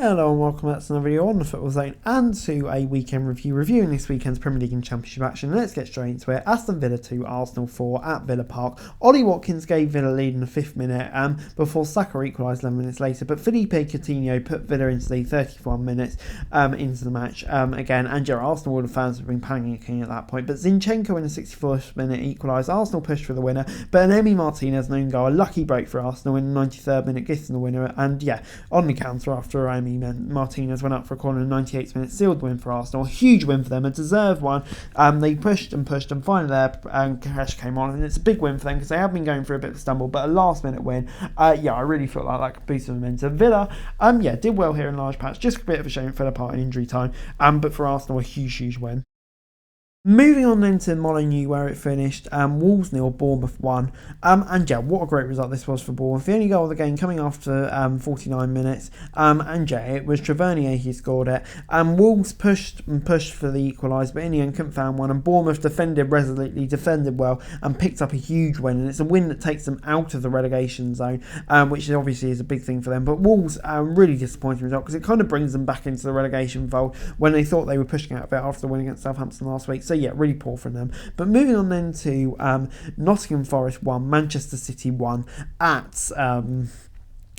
Hello and welcome back to another video on the Football Zone and to a weekend review reviewing this weekend's Premier League and Championship action. Let's get straight into it. Aston Villa 2, Arsenal 4 at Villa Park. Ollie Watkins gave Villa lead in the 5th minute before Saka equalised 11 minutes later, but Felipe Coutinho put Villa into the 31 minutes into the match again, and Arsenal would have fans have been panicking at that point, but Zinchenko in the 64th minute equalised. Arsenal pushed for the winner, but an Emi Martinez known goal, a lucky break for Arsenal in the 93rd minute, gifting the winner, and on the counter after Martinez went up for a corner in the 98th minute, sealed the win for Arsenal. A huge win for them, a deserved one. They pushed and finally there Cash came on, and it's a big win for them because they have been going through a bit of a stumble, but a last minute win. I really feel like that could boost them momentum. Villa did well here in large patch, just a bit of a shame, fell apart in injury time, but for Arsenal a huge win. Moving on then to Molineux, where it finished, Wolves 0, Bournemouth 1, what a great result this was for Bournemouth. The only goal of the game coming after 49 minutes, it was Tavernier who scored it. Wolves pushed for the equaliser, but in the end couldn't find one, and Bournemouth defended resolutely, defended well, and picked up a huge win, and it's a win that takes them out of the relegation zone, which obviously is a big thing for them. But Wolves, really disappointing result, because it kind of brings them back into the relegation fold when they thought they were pushing out of it after the win against Southampton last week. So really poor from them. But moving on then to Nottingham Forest 1, Manchester City 1 at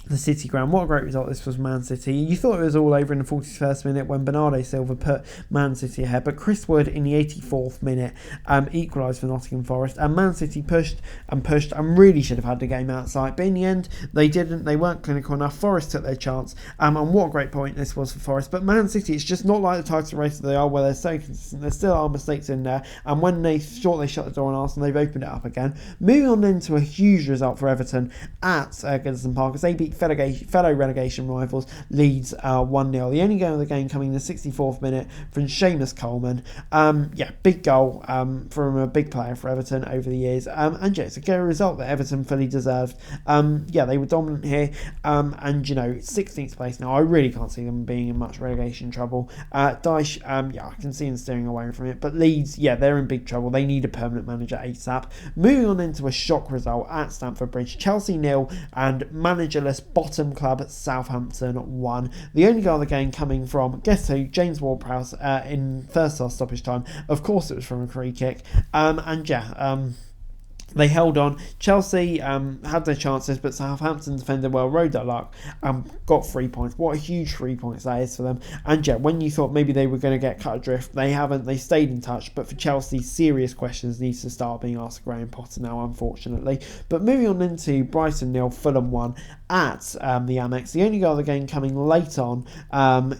the City ground. What a great result this was for Man City. You thought it was all over in the 41st minute when Bernardo Silva put Man City ahead, but Chris Wood in the 84th minute equalised for Nottingham Forest, and Man City pushed and really should have had the game outside, but in the end they didn't. They weren't clinical enough. Forest took their chance, and what a great point this was for Forest. But Man City, it's just not like the title race that they are, where they're so consistent. There still are mistakes in there, and when they thought they shut the door on Arsenal, they've opened it up again. Moving on then to a huge result for Everton at Goodison Park, as they beat fellow relegation rivals Leeds 1-0. The only goal of the game coming in the 64th minute from Seamus Coleman. Big goal from a big player for Everton over the years. It's a good result that Everton fully deserved. They were dominant here. 16th place now. I really can't see them being in much relegation trouble. Dyche, I can see them steering away from it. But Leeds, they're in big trouble. They need a permanent manager ASAP. Moving on into a shock result at Stamford Bridge. Chelsea 0 and managerless bottom club at Southampton 1. The only goal of the game coming from, guess who? James Ward-Prowse in first half stoppage time. Of course it was from a free kick. They held on. Chelsea had their chances, but Southampton defended well, rode their luck, got 3 points. What a huge 3 points that is for them. And when you thought maybe they were going to get cut adrift, they haven't. They stayed in touch. But for Chelsea, serious questions need to start being asked of Graham Potter now, unfortunately. But moving on into Brighton 0, Fulham 1 at the Amex. The only goal of the game coming late on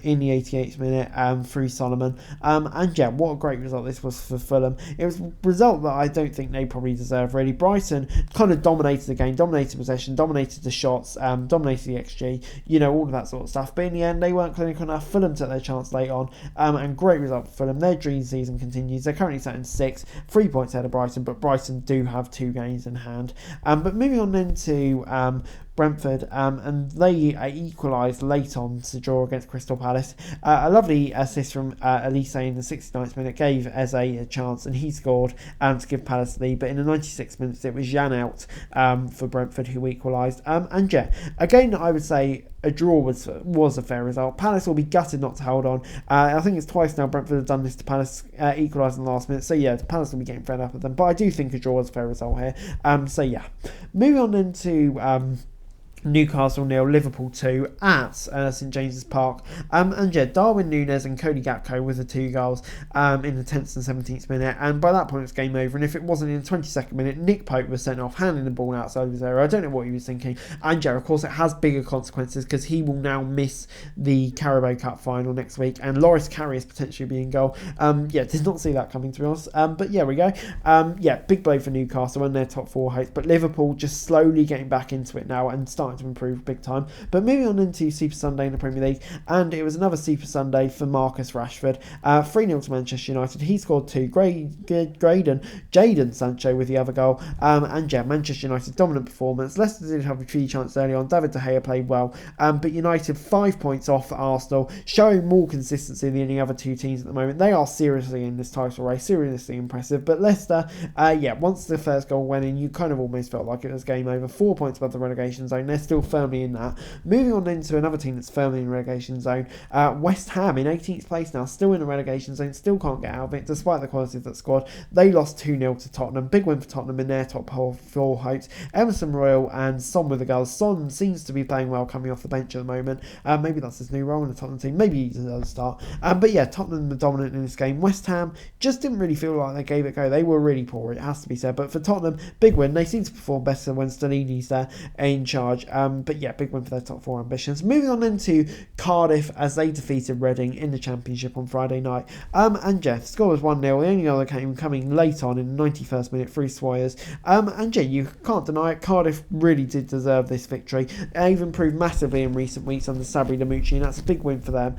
in the 88th minute through Solomon. What a great result this was for Fulham. It was a result that I don't think they probably deserve. Really, Brighton kind of dominated the game, dominated possession, dominated the shots, dominated the XG, all of that sort of stuff. But in the end, they weren't clinical enough. Fulham took their chance late on, and great result for Fulham. Their dream season continues. They're currently sat in 6th, 3 points ahead of Brighton, but Brighton do have 2 games in hand. But moving on then to Brentford, and they equalised late on to draw against Crystal Palace. A lovely assist from Elise in the 69th minute gave Eze a chance, and he scored to give Palace the lead. But in the 96th minutes, it was Jan out for Brentford who equalised. Again, I would say a draw was a fair result. Palace will be gutted not to hold on. I think it's twice now Brentford have done this to Palace, equalised in the last minute. So Palace will be getting fed up with them. But I do think a draw was a fair result here. Moving on into Newcastle 0, Liverpool 2 at St James's Park. Darwin Núñez and Cody Gakpo with the 2 goals in the 10th and 17th minute, and by that point it was game over. And if it wasn't in the 22nd minute, Nick Pope was sent off, handing the ball outside of his area. I don't know what he was thinking. And of course, it has bigger consequences because he will now miss the Carabao Cup final next week, and Loris Karius potentially being goal. Did not see that coming, to be honest. But we go. Big blow for Newcastle and their top 4 hopes, but Liverpool just slowly getting back into it now and starting to improve big time. But moving on into Super Sunday in the Premier League, and it was another Super Sunday for Marcus Rashford. 3-0 to Manchester United. He scored 2. Jadon Sancho with the other goal. Manchester United dominant performance. Leicester did have a few chances early on. David De Gea played well, but United 5 points off Arsenal, showing more consistency than any other 2 teams at the moment. They are seriously in this title race, seriously impressive. But Leicester, once the first goal went in, you kind of almost felt like it was game over. 4 points above the relegation zone. They're still firmly in that. Moving on into another team that's firmly in the relegation zone, West Ham in 18th place now, still in the relegation zone, still can't get out of it despite the quality of that squad. They lost 2-0 to Tottenham. Big win for Tottenham in their top four hopes. Emerson Royal and Son with the goals. Son seems to be playing well coming off the bench at the moment. Maybe that's his new role in the Tottenham team. Maybe he does start. But yeah, Tottenham were dominant in this game. West Ham just didn't really feel like they gave it a go. They were really poor, it has to be said. But for Tottenham, big win. They seem to perform better when Stellini's there in charge. But yeah, big win for their top four ambitions. Moving on into Cardiff as they defeated Reading in the Championship on Friday night. And Jeff, score was 1-0. The only other game coming late on in the 91st minute through Swires. And yeah, you can't deny it. Cardiff really did deserve this victory. They've improved massively in recent weeks under Sabri Lamucci, and that's a big win for them.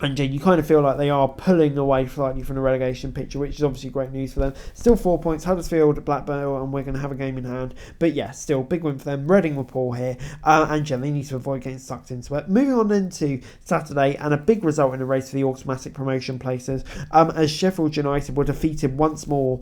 And you kind of feel like they are pulling away slightly from the relegation picture, which is obviously great news for them. Still 4 points. Huddersfield, Blackburn, and we're going to have a game in hand. But yeah, still big win for them. Reading were poor here. And they need to avoid getting sucked into it. Moving on into Saturday, and a big result in the race for the automatic promotion places. As Sheffield United were defeated once more,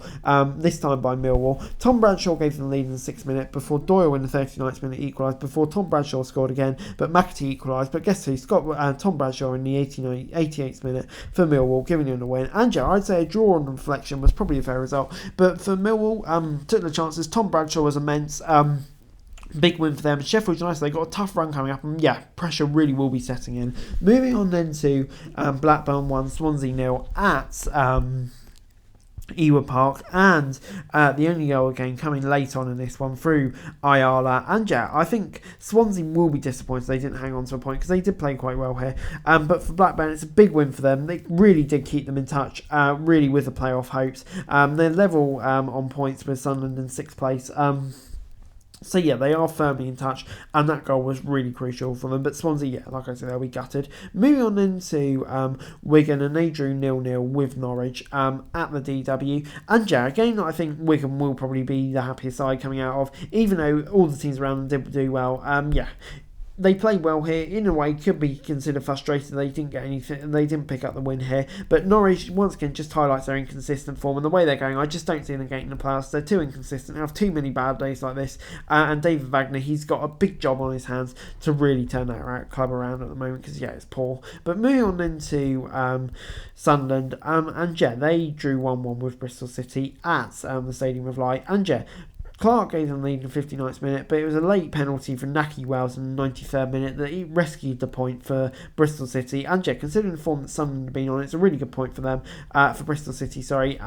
this time by Millwall. Tom Bradshaw gave them the lead in the 6th minute before Doyle in the 39th minute equalised, before Tom Bradshaw scored again, but McAtee equalised. But guess who? Tom Bradshaw in the 88th minute for Millwall, giving them the win. And yeah, I'd say a draw on reflection was probably a fair result. But for Millwall, took the chances. Tom Bradshaw was immense. Big win for them. Sheffield United, they got a tough run coming up, and yeah, pressure really will be setting in. Moving on then to Blackburn 1, Swansea 0 at Ewood Park, and the only goal again coming late on in this one through Ayala. And yeah, I think Swansea will be disappointed they didn't hang on to a point because they did play quite well here. But for Blackburn, it's a big win for them. They really did keep them in touch, really with the playoff hopes. They're level on points with Sunderland in 6th place. So yeah, they are firmly in touch, and that goal was really crucial for them. But Swansea, yeah, like I said, they'll be gutted. Moving on into Wigan, and they drew 0-0 with Norwich at the DW. And yeah, a game that I think Wigan will probably be the happiest side coming out of, even though all the teams around them did do well. Yeah. They played well here. In a way, could be considered frustrated they didn't get anything. They didn't pick up the win here. But Norwich, once again, just highlights their inconsistent form. And the way they're going, I just don't see them getting the playoffs. They're too inconsistent. They have too many bad days like this. And David Wagner, he's got a big job on his hands to really turn that club around at the moment. Because, yeah, it's poor. But moving on into Sunderland. And, yeah, they drew 1-1 with Bristol City at the Stadium of Light. And, yeah, Clark gave them the lead in the 59th minute, but it was a late penalty from Naki Wells in the 93rd minute that he rescued the point for Bristol City. And yeah, considering the form that Sunderland have been on, it's a really good point for them, for Bristol City, sorry.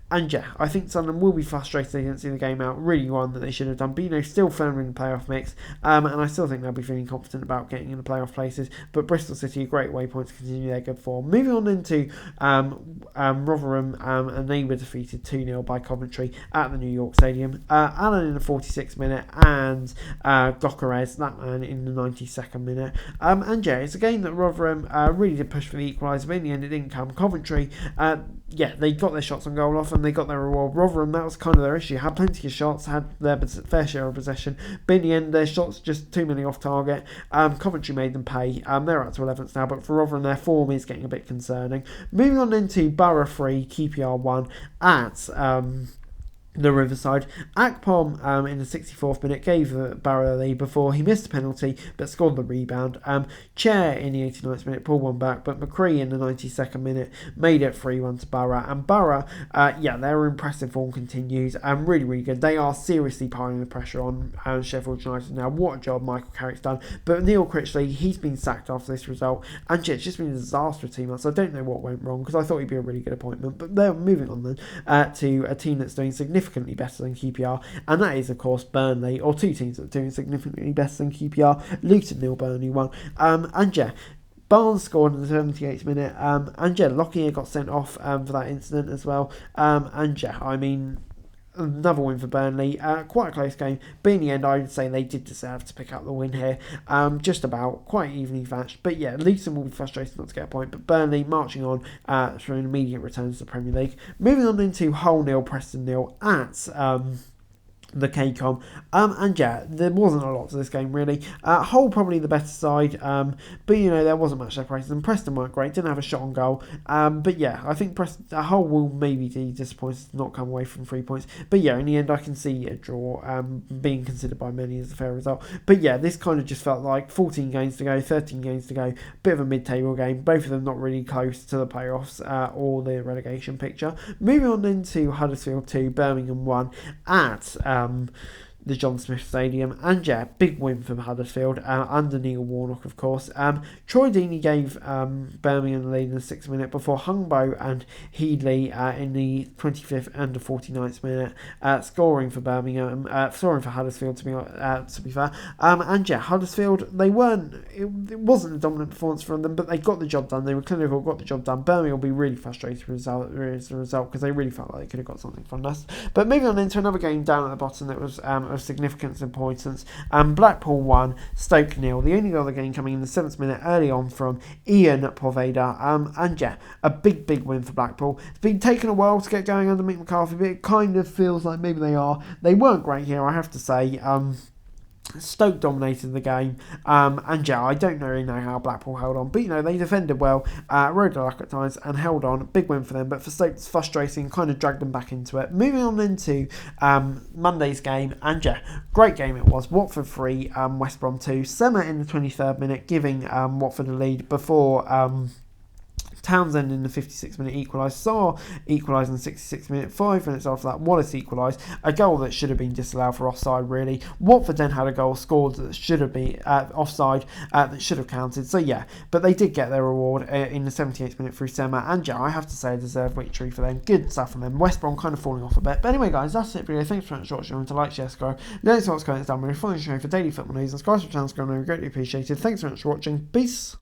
And yeah, I think Sunderland will be frustrated they didn't see the game out. Really one that they should have done. But still firmly in the playoff mix. And I still think they'll be feeling confident about getting in the playoff places. But Bristol City, a great waypoint to continue their good form. Moving on into Rotherham, and they were defeated 2-0 by Coventry at the New York Stadium. Allen in the 46th minute, and Gokares, that man, in the 92nd minute. And yeah, it's a game that Rotherham really did push for the equaliser, but in the end it didn't come. Coventry, yeah, they got their shots on goal off and they got their reward. Rotherham, that was kind of their issue. Had plenty of shots, had their fair share of possession, but in the end, their shots just too many off target. Coventry made them pay. They're up to 11th now, but for Rotherham, their form is getting a bit concerning. Moving on into Borough 3, QPR 1 at the Riverside. Akpom in the 64th minute gave Barrow the lead before he missed a penalty but scored the rebound. Chair in the 89th minute pulled one back, but McCree in the 92nd minute made it 3-1 to Barrow. And Barrow, yeah, their impressive form continues. Really, really good. They are seriously piling the pressure on Sheffield United now. What a job Michael Carrick's done. But Neil Critchley, he's been sacked after this result. And yeah, it's just been a disaster for 2 months. I don't know what went wrong because I thought he'd be a really good appointment. But they're moving on then to a team that's doing significantly better than QPR, and that is of course Burnley, or two teams that are doing significantly better than QPR. Luton 0, Burnley 1. And yeah, Barnes scored in the 78th minute, and yeah, Lockyer got sent off for that incident as well. And yeah, I mean, another win for Burnley. Quite a close game, but in the end I would say they did deserve to pick up the win here. Just about quite evenly matched, but yeah, Luton will be frustrated not to get a point, but Burnley marching on through an immediate return to the Premier League. Moving on into Hull 0, Preston 0 at the KCOM. And yeah, there wasn't a lot to this game really. Hull probably the better side, but you know, there wasn't much separation. And Preston weren't great, didn't have a shot on goal. But yeah, I think Hull will maybe be disappointed to not come away from 3 points. But yeah, in the end, I can see a draw being considered by many as a fair result. But yeah, this kind of just felt like 14 games to go, 13 games to go, bit of a mid-table game. Both of them not really close to the playoffs or the relegation picture. Moving on into Huddersfield 2, Birmingham 1 at the John Smith Stadium, and yeah, big win from Huddersfield under Neil Warnock, of course. Troy Deeney gave Birmingham the lead in the 6th minute before Hungbo and Headley in the 25th and the 49th minute scoring for Birmingham, scoring for Huddersfield to be fair. And yeah, Huddersfield, it wasn't a dominant performance from them, but they got the job done. They were clinical, got the job done. Birmingham will be really frustrated as a result because they really felt like they could have got something from us. But moving on into another game down at the bottom that was of significance and importance. Blackpool 1, Stoke 0. The only other game coming in the 7th minute early on from Ian Poveda. And yeah, a big win for Blackpool. It's been taken a while to get going under Mick McCarthy, but it kind of feels like maybe they are. They weren't great here, I have to say. Stoke dominated the game, and yeah, I don't really know how Blackpool held on, but you know, they defended well, rode the luck at times and held on. Big win for them, but for Stoke it's frustrating, kind of dragged them back into it. Moving on into Monday's game, and yeah, great game it was. Watford 3, West Brom 2. Sema in the 23rd minute giving Watford a lead before Townsend in the 56th minute equalised. Sarr equalised in the 66th minute. 5 minutes after that, Wallace equalised. A goal that should have been disallowed for offside, really. Watford then had a goal scored that should have been offside, that should have counted. So yeah, but they did get their reward in the 78th minute through Sema. And yeah, I have to say, a deserved victory for them. Good stuff from them. West Brom kind of falling off a bit. But anyway, guys, that's it for today. Thanks for watching. Remember to like, share, subscribe. Let us know what's going on down below. Follow the show for daily football news and subscribe to the channel. Greatly appreciated. Thanks so much for watching. Peace.